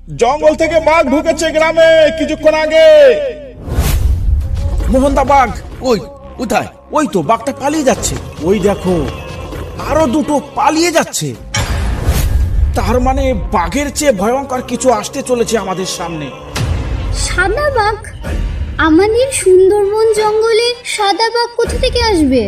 জঙ্গল থেকে বাঘ ঢুকেছে গ্রামে কিছুক্ষণ আগে। মোহনদা, বাঘ ওই কোথায়? ওই তো বাঘটা পালিয়ে যাচ্ছে। ওই দেখো, আরো দুটো পালিয়ে যাচ্ছে। তার মানে বাঘের চেয়ে ভয়ঙ্কর কিছু আসতে চলেছে আমাদের সামনে। সাদা বাঘ? আমাদের সুন্দরবন জঙ্গলে সাদা বাঘ কোথা থেকে আসবে?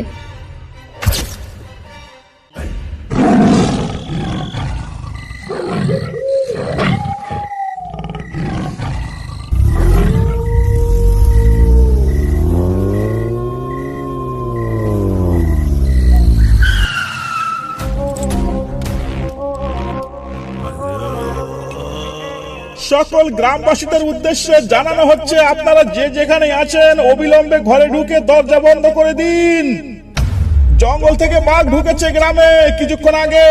সকল গ্রামবাসীদের উদ্দেশ্যে জানানো হচ্ছে, আপনারা যে যেখানে আছেন অবিলম্বে ঘরে ঢুকে দরজা বন্ধ করে দিন। জঙ্গল থেকে বাঘ ঢুকেছে গ্রামে কিছুক্ষণ আগে।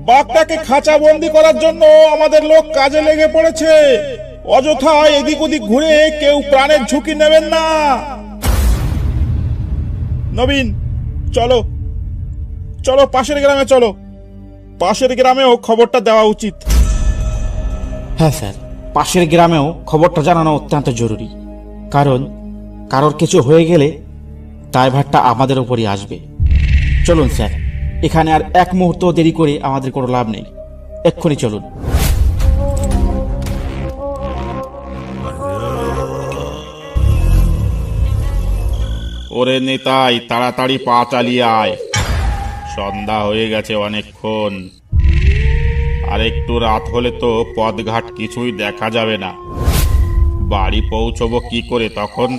বাঘটাকে খাঁচা বন্দি করার জন্য আমাদের লোক কাজে লেগে পড়েছে। অযথা এদিক ওদিক ঘুরে কেউ প্রাণের ঝুঁকি নেবেন না। নবীন, চলো চলো পাশের গ্রামে চলো। পাশের গ্রামেও খবরটা দেওয়া উচিত। হ্যাঁ স্যার, পাশের গ্রামেও খবরটা জানানো অত্যন্ত জরুরি। কারণ কারোর কিছু হয়ে গেলে দায়ভারটা আমাদের উপরই আসবে। চলুন স্যার, এখানে আর এক মুহূর্ত দেরি করে আমাদের কোনো লাভ নেই। এক্ষুনি চলুন। ওরে নেতাই, তাড়াতাড়ি পা চালিয়ে আয়। সন্ধ্যা হয়ে গেছে অনেকক্ষণ। আর একটু রাত হলে তো পথঘাট কিছুই দেখা যাবে না। বাড়ি পৌঁছবো কি করে তখন?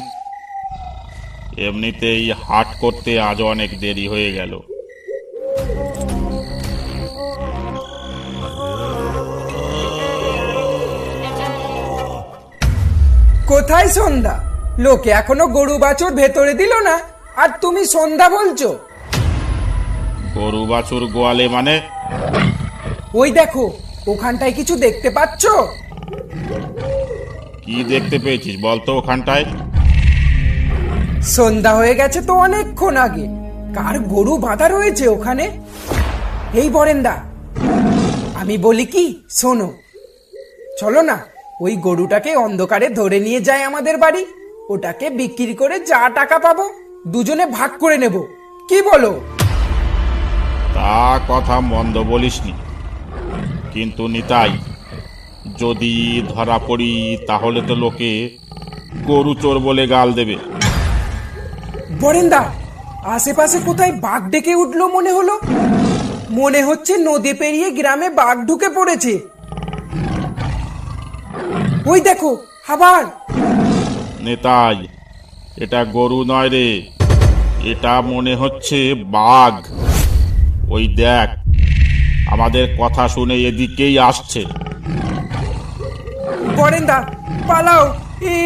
এমনিতেই হাট করতে আজ অনেক দেরি হয়ে গেল। কোথায় সন্ধ্যা? লোকে এখনো গরু বাছুর ভেতরে দিল না, আর তুমি সন্ধ্যা বলছো? গরু বাছুর গোয়ালে মানে? ওই দেখো, ওখানটায় কিছু দেখতে পাচ্ছ? কি দেখতে পেয়েছিস বলতো ওখানটায়? সন্ধ্যা হয়ে গেছে তো অনেকক্ষণ আগে। কার গরু বাঁধা রয়েছে ওখানে? এই বরেন্দা, আমি বলি কি, শোনো, চলো না ওই গরুটাকে অন্ধকারে ধরে নিয়ে যায় আমাদের বাড়ি। ওটাকে বিক্রি করে যা টাকা পাবো দুজনে ভাগ করে নেব, কি বলো? তা কথা মন্দ বলিসনি, কিন্তু নিতাই, যদি ধরা পড়ি তাহলে তো লোকে গরু চোর বলে গাল দেবে। বরেন্দা, আশেপাশে কোথায় বাঘ ডেকে উঠলো মনে হলো। মনে হচ্ছে নদী পেরিয়ে গ্রামে বাঘ ঢুকে পড়েছে। ওই দেখো আবার। নেতাই, এটা গরু নয় রে, এটা মনে হচ্ছে বাঘ। ওই দেখ, আমাদের কথা শুনে এদিকেই আসছে। বরেন্দা পালাও,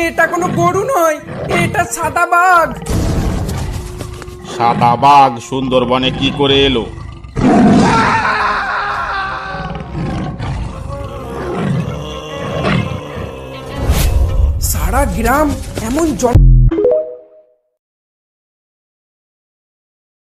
এটা কোনো গরু নয়, এটা সাদা বাঘ। সাদা বাঘ সুন্দরবনে কি করে এলো? সারা গ্রাম এমন জন